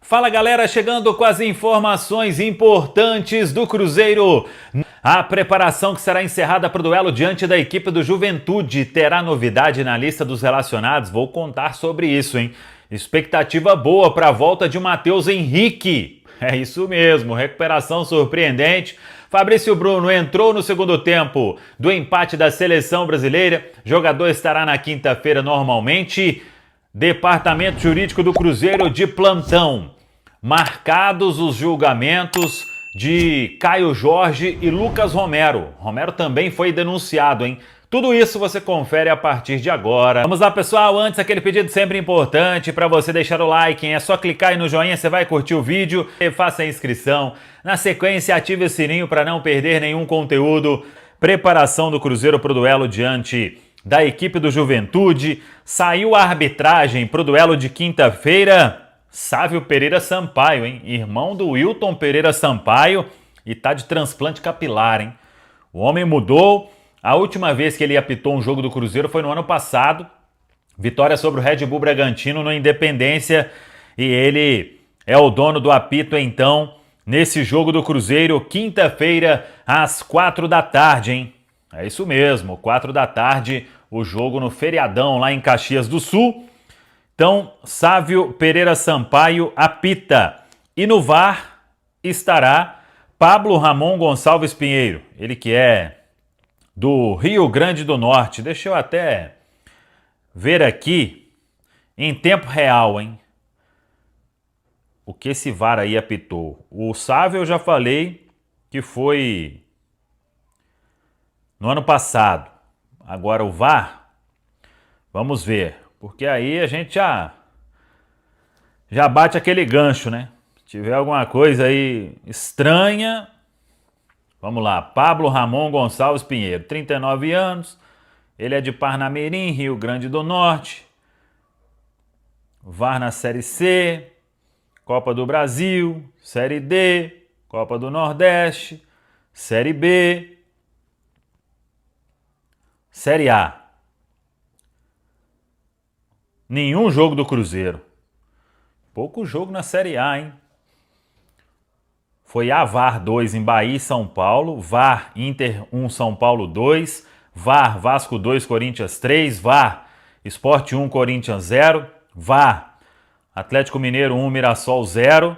Fala galera, chegando com as informações importantes do Cruzeiro. A preparação que será encerrada para o duelo diante da equipe do Juventude terá novidade na lista dos relacionados. Vou contar sobre isso, hein? Expectativa boa para a volta de Matheus Henrique. É isso mesmo, recuperação surpreendente. Fabrício Bruno entrou no segundo tempo do empate da seleção brasileira. Jogador estará na quinta-feira normalmente. Departamento Jurídico do Cruzeiro de plantão. Marcados os julgamentos de Caio Jorge e Lucas Romero. Romero também foi denunciado, hein? Tudo isso você confere a partir de agora. Vamos lá, pessoal. Antes, aquele pedido sempre importante para você deixar o like, hein? É só clicar aí no joinha, você vai curtir o vídeo e faça a inscrição. Na sequência, ative o sininho para não perder nenhum conteúdo. Preparação do Cruzeiro para o duelo diante da equipe do Juventude. Saiu a arbitragem para o duelo de quinta-feira. Sávio Pereira Sampaio, hein? Irmão do Wilton Pereira Sampaio e tá de transplante capilar, hein? O homem mudou. A última vez que ele apitou um jogo do Cruzeiro foi no ano passado. Vitória sobre o Red Bull Bragantino no Independência. E ele é o dono do apito, então, nesse jogo do Cruzeiro, quinta-feira, às 4 da tarde, hein? É isso mesmo, 4 da tarde, o jogo no feriadão lá em Caxias do Sul. Então, Sávio Pereira Sampaio apita. E no VAR estará Pablo Ramon Gonçalves Pinheiro. Ele que é do Rio Grande do Norte. Deixa eu até ver aqui em tempo real, hein? O que esse VAR aí apitou. O Sávio eu já falei que foi no ano passado. Agora o VAR, vamos ver. Porque aí a gente já bate aquele gancho, né? Se tiver alguma coisa aí estranha... Vamos lá, Pablo Ramon Gonçalves Pinheiro, 39 anos, ele é de Parnamirim, Rio Grande do Norte, VAR na Série C, Copa do Brasil, Série D, Copa do Nordeste, Série B, Série A. Nenhum jogo do Cruzeiro. Pouco jogo na Série A, hein? Foi a VAR 2 em Bahia e São Paulo, VAR Inter 1 São Paulo 2, VAR Vasco 2 Corinthians 3, VAR Sport 1 Corinthians 0, VAR Atlético Mineiro 1 Mirassol 0.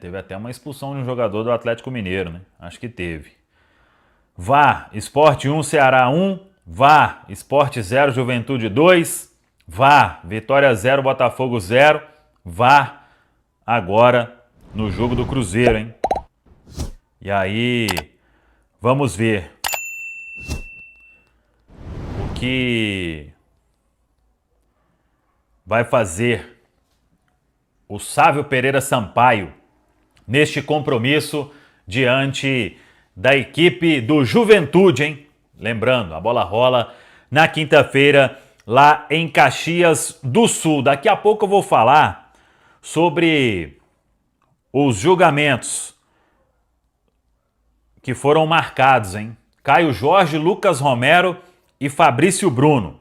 Teve até uma expulsão de um jogador do Atlético Mineiro, né? Acho que teve. VAR Sport 1 Ceará 1, VAR Sport 0 Juventude 2, VAR Vitória 0 Botafogo 0, VAR agora no jogo do Cruzeiro, hein? E aí, vamos ver o que vai fazer o Sávio Pereira Sampaio neste compromisso diante da equipe do Juventude, hein? Lembrando, a bola rola na quinta-feira lá em Caxias do Sul. Daqui a pouco eu vou falar sobre os julgamentos que foram marcados, hein? Caio Jorge, Lucas Romero e Fabrício Bruno.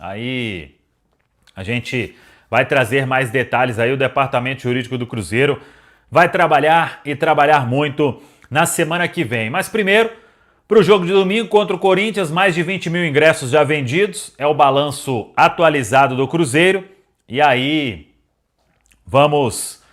Aí a gente vai trazer mais detalhes aí. O Departamento Jurídico do Cruzeiro vai trabalhar e trabalhar muito na semana que vem. Mas primeiro, para o jogo de domingo contra o Corinthians, mais de 20 mil ingressos já vendidos. É o balanço atualizado do Cruzeiro. E aí vamos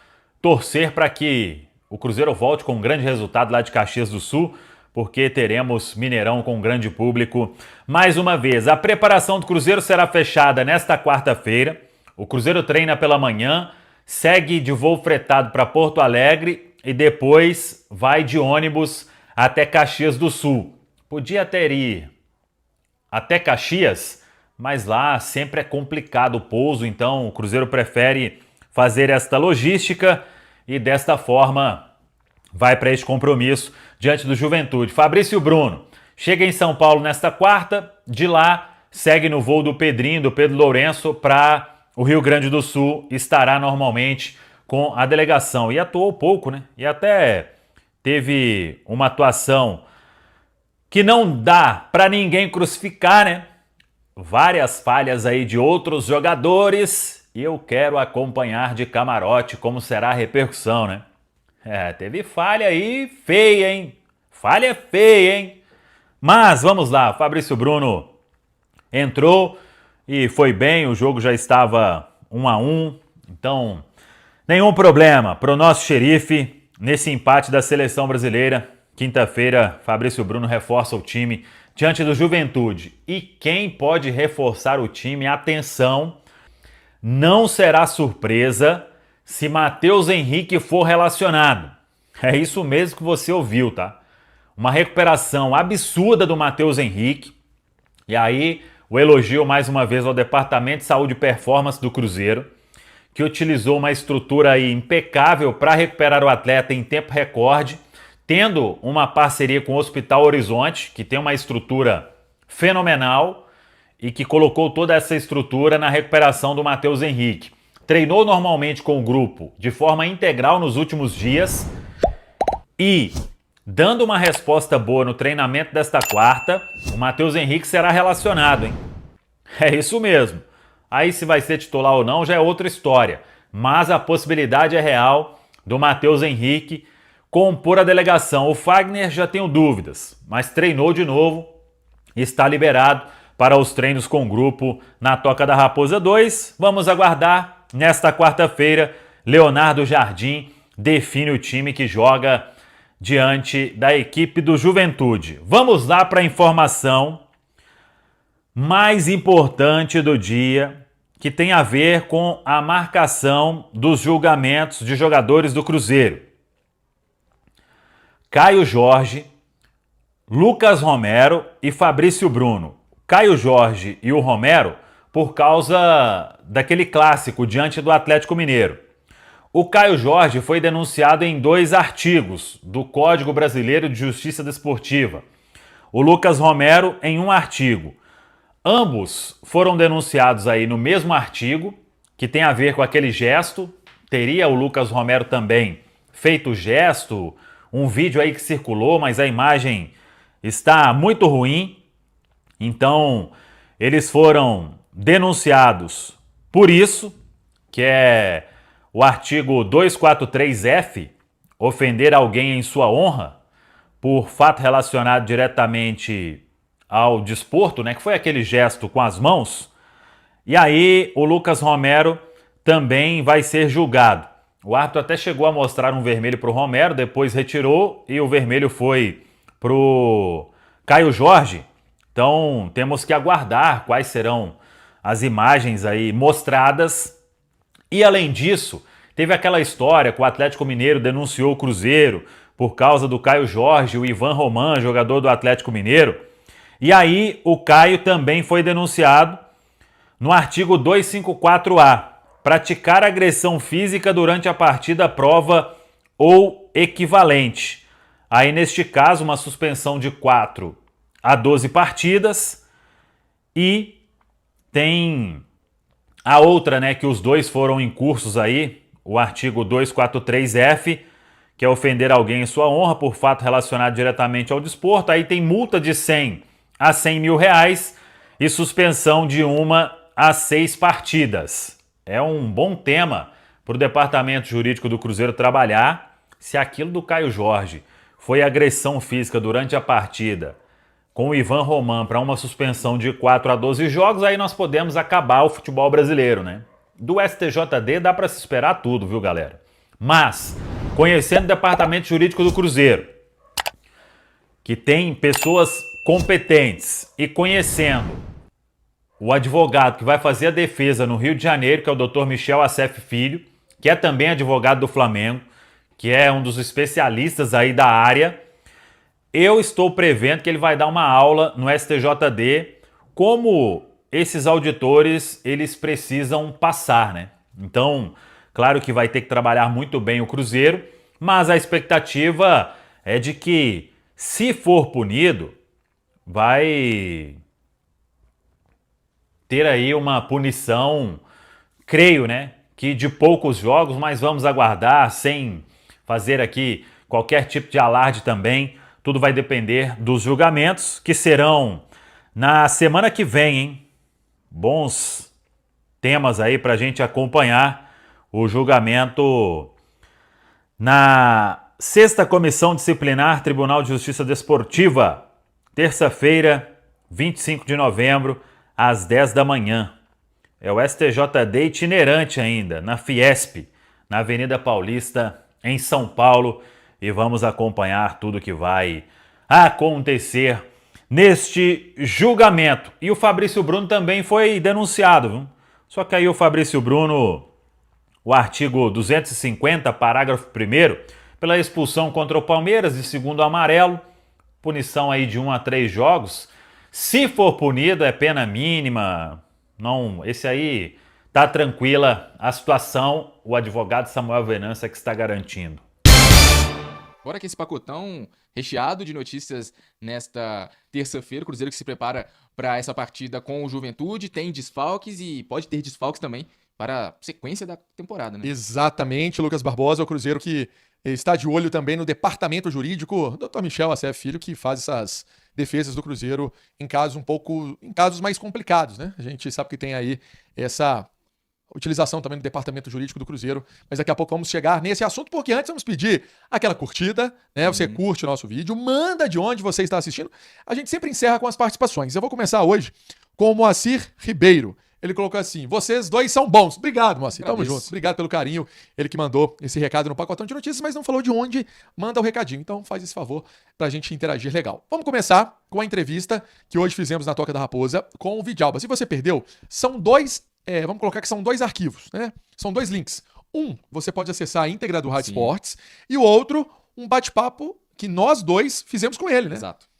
torcer para que o Cruzeiro volte com um grande resultado lá de Caxias do Sul, porque teremos Mineirão com um grande público. Mais uma vez, a preparação do Cruzeiro será fechada nesta quarta-feira. O Cruzeiro treina pela manhã, segue de voo fretado para Porto Alegre e depois vai de ônibus até Caxias do Sul. Podia até ir até Caxias, mas lá sempre é complicado o pouso, então o Cruzeiro prefere fazer esta logística e desta forma vai para este compromisso diante do Juventude. Fabrício Bruno chega em São Paulo nesta quarta, de lá segue no voo do Pedrinho, do Pedro Lourenço, para o Rio Grande do Sul, estará normalmente com a delegação. E atuou pouco, né? E até teve uma atuação que não dá para ninguém crucificar, né? Várias falhas aí de outros jogadores e eu quero acompanhar de camarote como será a repercussão, né? Teve falha aí feia, hein? Falha feia, hein? Mas vamos lá, Fabrício Bruno entrou e foi bem, o jogo já estava 1-1, então nenhum problema para o nosso xerife nesse empate da seleção brasileira. Quinta-feira, Fabrício Bruno reforça o time diante do Juventude. E quem pode reforçar o time, atenção, não será surpresa se Matheus Henrique for relacionado. É isso mesmo que você ouviu, tá? Uma recuperação absurda do Matheus Henrique. E aí, o elogio mais uma vez ao Departamento de Saúde e Performance do Cruzeiro, que utilizou uma estrutura aí impecável para recuperar o atleta em tempo recorde, tendo uma parceria com o Hospital Horizonte, que tem uma estrutura fenomenal e que colocou toda essa estrutura na recuperação do Matheus Henrique. Treinou normalmente com o grupo de forma integral nos últimos dias e, dando uma resposta boa no treinamento desta quarta, o Matheus Henrique será relacionado, hein? É isso mesmo. Aí se vai ser titular ou não já é outra história, mas a possibilidade é real do Matheus Henrique compor a delegação. O Fagner já tenho dúvidas, mas treinou de novo e está liberado para os treinos com o grupo na Toca da Raposa 2. Vamos aguardar. Nesta quarta-feira, Leonardo Jardim define o time que joga diante da equipe do Juventude. Vamos lá para a informação mais importante do dia, que tem a ver com a marcação dos julgamentos de jogadores do Cruzeiro. Caio Jorge, Lucas Romero e Fabrício Bruno. Caio Jorge e o Romero por causa daquele clássico diante do Atlético Mineiro. O Caio Jorge foi denunciado em 2 artigos do Código Brasileiro de Justiça Desportiva. O Lucas Romero em um artigo. Ambos foram denunciados aí no mesmo artigo, que tem a ver com aquele gesto. Teria o Lucas Romero também feito o gesto, um vídeo aí que circulou, mas a imagem está muito ruim. Então, eles foram denunciados por isso, que é o artigo 243F, ofender alguém em sua honra, por fato relacionado diretamente ao desporto, né, que foi aquele gesto com as mãos. E aí o Lucas Romero também vai ser julgado. O árbitro até chegou a mostrar um vermelho para o Romero, depois retirou e o vermelho foi para o Caio Jorge. Então temos que aguardar quais serão as imagens aí mostradas. E além disso, teve aquela história que o Atlético Mineiro denunciou o Cruzeiro por causa do Caio Jorge, o Ivan Roman, jogador do Atlético Mineiro. E aí o Caio também foi denunciado no artigo 254A, praticar agressão física durante a partida, prova ou equivalente. Aí neste caso uma suspensão de 4 a 12 partidas e tem a outra, né, que os dois foram incursos aí, o artigo 243F, que é ofender alguém em sua honra por fato relacionado diretamente ao desporto. Aí tem multa de 100 a 100 mil reais e suspensão de 1 a 6 partidas. É um bom tema para o Departamento Jurídico do Cruzeiro trabalhar. Se aquilo do Caio Jorge foi agressão física durante a partida com o Ivan Roman para uma suspensão de 4 a 12 jogos, aí nós podemos acabar o futebol brasileiro, né? Do STJD dá para se esperar tudo, viu, galera? Mas, conhecendo o Departamento Jurídico do Cruzeiro, que tem pessoas competentes, e conhecendo o advogado que vai fazer a defesa no Rio de Janeiro, que é o Dr. Michel Assef Filho, que é também advogado do Flamengo, que é um dos especialistas aí da área, eu estou prevendo que ele vai dar uma aula no STJD como esses auditores eles precisam passar, né? Então, claro que vai ter que trabalhar muito bem o Cruzeiro, mas a expectativa é de que, se for punido, vai ter aí uma punição, creio, né, que de poucos jogos, mas vamos aguardar, sem fazer aqui qualquer tipo de alarde também. Tudo vai depender dos julgamentos, que serão na semana que vem, hein? Bons temas aí para a gente acompanhar o julgamento na 6ª Comissão Disciplinar Tribunal de Justiça Desportiva, terça-feira, 25 de novembro, às 10 da manhã. É o STJD itinerante ainda, na Fiesp, na Avenida Paulista, em São Paulo, e vamos acompanhar tudo que vai acontecer neste julgamento. E o Fabrício Bruno também foi denunciado, viu? Só que aí o Fabrício Bruno, o artigo 250, parágrafo 1º, pela expulsão contra o Palmeiras de segundo amarelo, punição aí de 1 a 3 jogos. Se for punido, é pena mínima. Não, esse aí tá tranquila a situação. O advogado Samuel Venâncio é que está garantindo. Bora que esse pacotão recheado de notícias nesta terça-feira. O Cruzeiro que se prepara para essa partida com o Juventude, tem desfalques e pode ter desfalques também para a sequência da temporada, né? Exatamente, Lucas Barbosa, o Cruzeiro que está de olho também no departamento jurídico, Dr. Michel Assef Filho, que faz essas defesas do Cruzeiro em casos mais complicados, né? A gente sabe que tem aí essa utilização também do departamento jurídico do Cruzeiro, mas daqui a pouco vamos chegar nesse assunto, porque antes vamos pedir aquela curtida, né? Você curte o nosso vídeo, manda de onde você está assistindo. A gente sempre encerra com as participações. Eu vou começar hoje com o Moacir Ribeiro. Ele colocou assim: vocês dois são bons. Obrigado, Moacir. Tamo junto. Obrigado pelo carinho. Ele que mandou esse recado no pacotão de notícias, mas não falou de onde manda o recadinho. Então faz esse favor pra gente interagir legal. Vamos começar com a entrevista que hoje fizemos na Toca da Raposa com o Vidalba. Se você perdeu, são dois, vamos colocar que são 2 arquivos, né? São 2 links. Um, você pode acessar a íntegra do Rádio Esportes, e o outro, um bate-papo que nós dois fizemos com ele, né? Exato.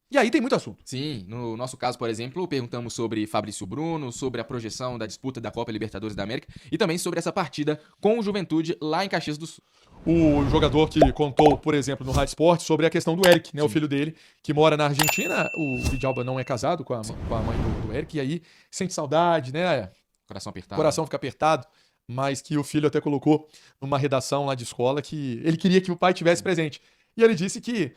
E aí tem muito assunto. Sim, no nosso caso, por exemplo, perguntamos sobre Fabrício Bruno, sobre a projeção da disputa da Copa Libertadores da América e também sobre essa partida com o Juventude lá em Caxias do Sul. O jogador que contou, por exemplo, no Rádio Esporte sobre a questão do Eric, né? Sim. O filho dele, que mora na Argentina. O Vidalba não é casado com a mãe do Eric, e aí sente saudade, né? Coração apertado. Coração fica apertado, mas que o filho até colocou numa redação lá de escola que ele queria que o pai tivesse presente. E ele disse que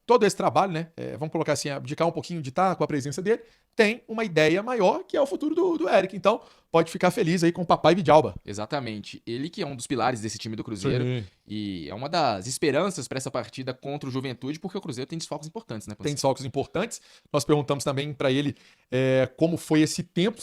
todo esse trabalho, né? Vamos colocar assim, abdicar um pouquinho de estar com a presença dele, tem uma ideia maior que é o futuro do Eric. Então, pode ficar feliz aí com o papai Vidalba. Exatamente. Ele que é um dos pilares desse time do Cruzeiro. Sim. E é uma das esperanças para essa partida contra o Juventude, porque o Cruzeiro tem desfalques importantes, né? Tem desfalques importantes. Nós perguntamos também para ele como foi esse tempo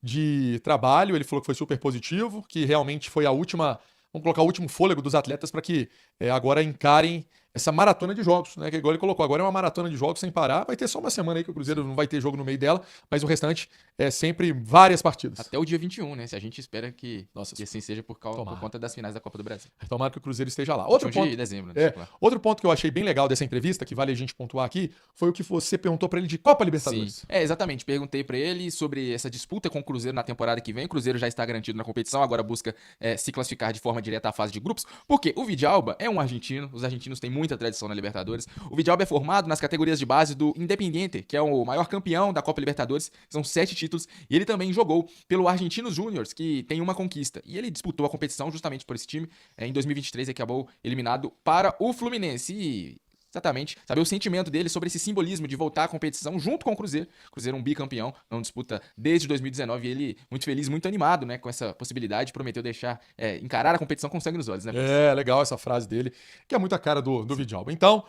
de trabalho. Ele falou que foi super positivo, que realmente foi a última, vamos colocar o último fôlego dos atletas para que agora encarem essa maratona de jogos, né? Que igual ele colocou, agora é uma maratona de jogos sem parar. Vai ter só uma semana aí que o Cruzeiro não vai ter jogo no meio dela, mas o restante é sempre várias partidas. Até o dia 21, né? Se a gente espera que assim seja por conta das finais da Copa do Brasil. Tomara que o Cruzeiro esteja lá. Outro ponto de dezembro, né? Outro ponto que eu achei bem legal dessa entrevista, que vale a gente pontuar aqui, foi o que você perguntou para ele de Copa Libertadores. Sim. Exatamente. Perguntei para ele sobre essa disputa com o Cruzeiro na temporada que vem. O Cruzeiro já está garantido na competição, agora busca se classificar de forma direta à fase de grupos, porque o Vidalba é um argentino, os argentinos têm muita tradição na Libertadores. O Vidalba é formado nas categorias de base do Independiente, que é o maior campeão da Copa Libertadores, são 7 títulos, e ele também jogou pelo Argentinos Júniors, que tem uma conquista, e ele disputou a competição justamente por esse time, em 2023 ele acabou eliminado para o Fluminense, e exatamente, saber o sentimento dele sobre esse simbolismo de voltar à competição junto com o Cruzeiro. O Cruzeiro é um bicampeão, não disputa desde 2019, e ele muito feliz, muito animado, né, com essa possibilidade, prometeu deixar, encarar a competição com sangue nos olhos, né? Legal essa frase dele, que é muito a cara do Vidalba. Então,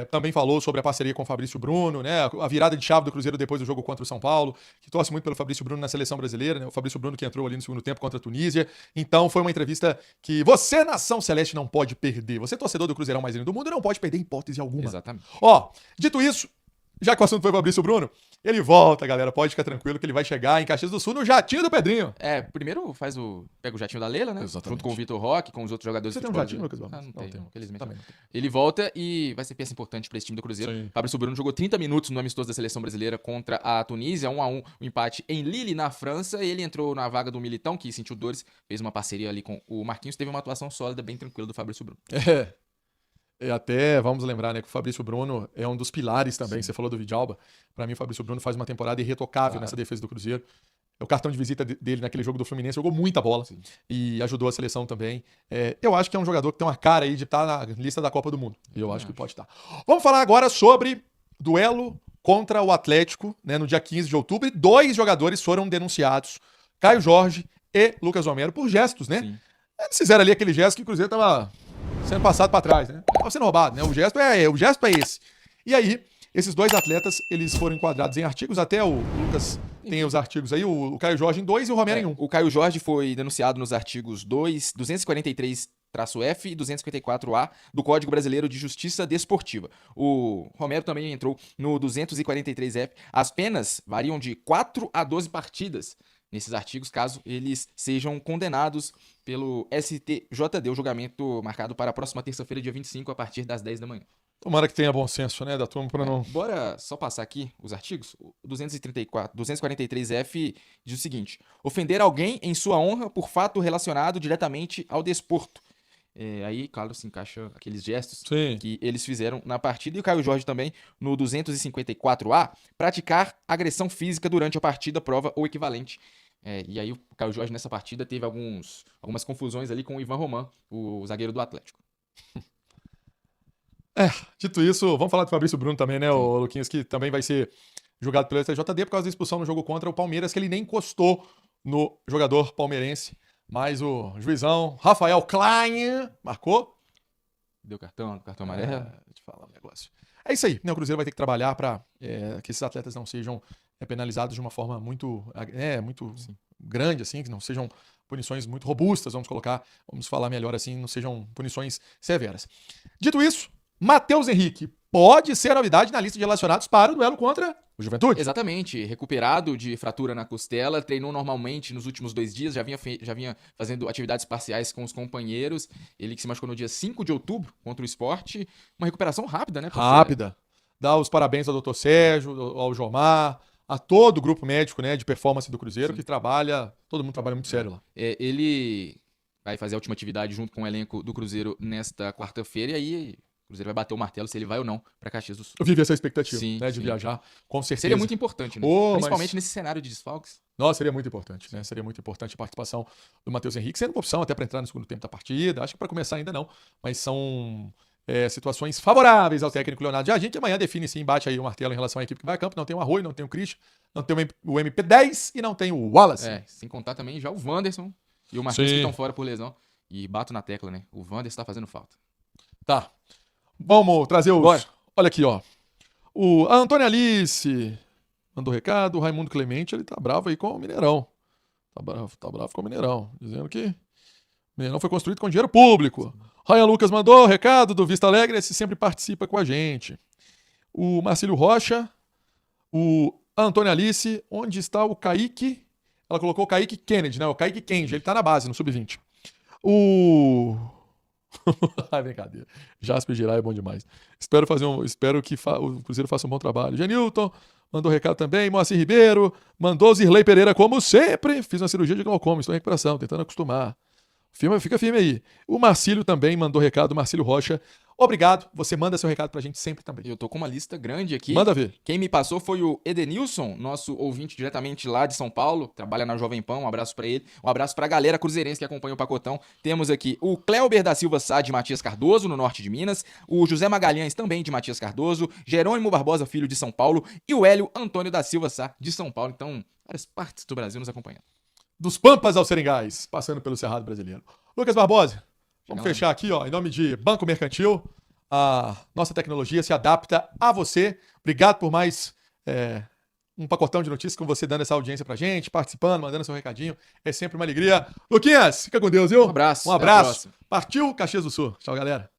também falou sobre a parceria com o Fabrício Bruno, né? A virada de chave do Cruzeiro depois do jogo contra o São Paulo, que torce muito pelo Fabrício Bruno na seleção brasileira, né? O Fabrício Bruno que entrou ali no segundo tempo contra a Tunísia. Então foi uma entrevista que você, nação celeste, não pode perder. Você, torcedor do Cruzeirão mais lindo do mundo, não pode perder em hipótese alguma. Exatamente. Dito isso, já que o assunto foi Fabrício Bruno, ele volta, galera. Pode ficar tranquilo que ele vai chegar em Caxias do Sul no jatinho do Pedrinho. Primeiro pega o jatinho da Leila, né? Exatamente. Junto com o Vitor Roque, com os outros jogadores. Você tem um jatinho, Lucas? Não tenho, infelizmente. Também. Ele volta e vai ser peça importante para esse time do Cruzeiro. Sim. Fabrício Bruno jogou 30 minutos no amistoso da seleção brasileira contra a Tunísia, 1-1, um empate em Lille, na França. Ele entrou na vaga do Militão, que sentiu dores, fez uma parceria ali com o Marquinhos, teve uma atuação sólida, bem tranquila do Fabrício Bruno. E até vamos lembrar, né, que o Fabrício Bruno é um dos pilares também. Sim. Você falou do Vidalba. Para mim, o Fabrício Bruno faz uma temporada irretocável nessa defesa do Cruzeiro. O cartão de visita dele naquele jogo do Fluminense, jogou muita bola. Sim. E ajudou a seleção também. Eu acho que é um jogador que tem uma cara aí de estar na lista da Copa do Mundo. E eu acho que pode estar. Vamos falar agora sobre duelo contra o Atlético, né, no dia 15 de outubro. E 2 jogadores foram denunciados Caio Jorge e Lucas Romero por gestos, né? Sim. Eles fizeram ali aquele gesto que o Cruzeiro tava sendo passado para trás, né? Tava sendo roubado, né? O gesto é esse. E aí, esses dois atletas, eles foram enquadrados em artigos, até o Lucas tem os artigos aí, o Caio Jorge em 2 e o Romero em 1. O Caio Jorge foi denunciado nos artigos 243-F e 254A do Código Brasileiro de Justiça Desportiva. O Romero também entrou no 243-F. As penas variam de 4 a 12 partidas nesses artigos, caso eles sejam condenados pelo STJD, o julgamento marcado para a próxima terça-feira, dia 25, a partir das 10 da manhã. Tomara que tenha bom senso, né, da turma, para não... Bora só passar aqui os artigos. O 243-F diz o seguinte: ofender alguém em sua honra por fato relacionado diretamente ao desporto. Aí, claro, se encaixa aqueles gestos Sim. que eles fizeram na partida. E o Caio Jorge também, no 254A, praticar agressão física durante a partida, prova ou equivalente. E aí o Caio Jorge nessa partida teve algumas confusões ali com o Ivan Roman, o zagueiro do Atlético. Dito isso, vamos falar do Fabrício Bruno também, né, o Luquinhas, que também vai ser julgado pelo STJD por causa da expulsão no jogo contra o Palmeiras, que ele nem encostou no jogador palmeirense. Mas o juizão Rafael Klein marcou. Deu cartão amarelo. Deixa eu te falar um negócio. É isso aí, né? O Cruzeiro vai ter que trabalhar para que esses atletas não sejam penalizados de uma forma muito grande, assim, que não sejam punições muito robustas, vamos falar melhor assim, não sejam punições severas. Dito isso, Matheus Henrique pode ser a novidade na lista de relacionados para o duelo contra o Juventude. Exatamente, recuperado de fratura na costela, treinou normalmente nos últimos 2 dias, já vinha fazendo atividades parciais com os companheiros. Ele que se machucou no dia 5 de outubro contra o Sport. Uma recuperação rápida, né? Rápida. Dá os parabéns ao Dr. Sérgio, ao Jomar, a todo o grupo médico, né, de performance do Cruzeiro, que todo mundo trabalha muito sério lá. Ele vai fazer a última atividade junto com o elenco do Cruzeiro nesta quarta-feira, e aí o Cruzeiro vai bater o martelo se ele vai ou não para Caxias do Sul. Eu vivi essa expectativa, de sim. viajar, com certeza. Seria muito importante, né? Principalmente nesse cenário de desfalques. Nossa, seria muito importante, né? Seria muito importante a participação do Matheus Henrique, sendo uma opção até para entrar no segundo tempo da partida. Acho que para começar ainda não, mas são situações favoráveis ao técnico Leonardo Jardim, que amanhã define sim, bate aí o martelo em relação à equipe que vai a campo. Não tem o Arroio, não tem o Christian, não tem o MP10 e não tem o Wallace. Sem contar também já o Wanderson e o Marquinhos que estão fora por lesão. E bato na tecla, né? O Wanderson tá fazendo falta. Tá. Vamos trazer os... Bora. Olha aqui, ó. A Antônia Alice mandou recado. O Raimundo Clemente, ele tá bravo aí com o Mineirão. Tá bravo com o Mineirão. Dizendo que o Mineirão foi construído com dinheiro público. Ryan Lucas mandou recado do Vista Alegre. Esse sempre participa com a gente. O Marcílio Rocha. O Antônia Alice. Onde está o Kaique? Ela colocou o Kaique Kennedy, né? O Kaique Kenji. Ele tá na base, no Sub-20. Brincadeira. Jasper Girai é bom demais. Espero que o Cruzeiro faça um bom trabalho. Genilton mandou recado também. Moacir Ribeiro mandou Zirlei Pereira, como sempre. Fiz uma cirurgia de glaucoma, estou em recuperação, tentando acostumar. Fica firme aí. O Marcílio também mandou recado, Marcílio Rocha. Obrigado, você manda seu recado pra gente sempre também. Eu tô com uma lista grande aqui. Manda ver. Quem me passou foi o Edenilson, nosso ouvinte diretamente lá de São Paulo, trabalha na Jovem Pan, um abraço pra ele, um abraço pra galera cruzeirense que acompanha o Pacotão. Temos aqui o Cléuber da Silva Sá, de Matias Cardoso, no norte de Minas, o José Magalhães, também de Matias Cardoso, Jerônimo Barbosa Filho, de São Paulo, e o Hélio Antônio da Silva Sá, de São Paulo. Então, várias partes do Brasil nos acompanhando. Dos Pampas ao Seringais, passando pelo Cerrado Brasileiro. Lucas Barbosa, vamos fechar aqui, ó, em nome de Banco Mercantil. A nossa tecnologia se adapta a você. Obrigado por mais um pacotão de notícias com você dando essa audiência pra gente, participando, mandando seu recadinho. É sempre uma alegria. Luquinhas, fica com Deus, viu? Um abraço. Um abraço. Partiu Caxias do Sul. Tchau, galera.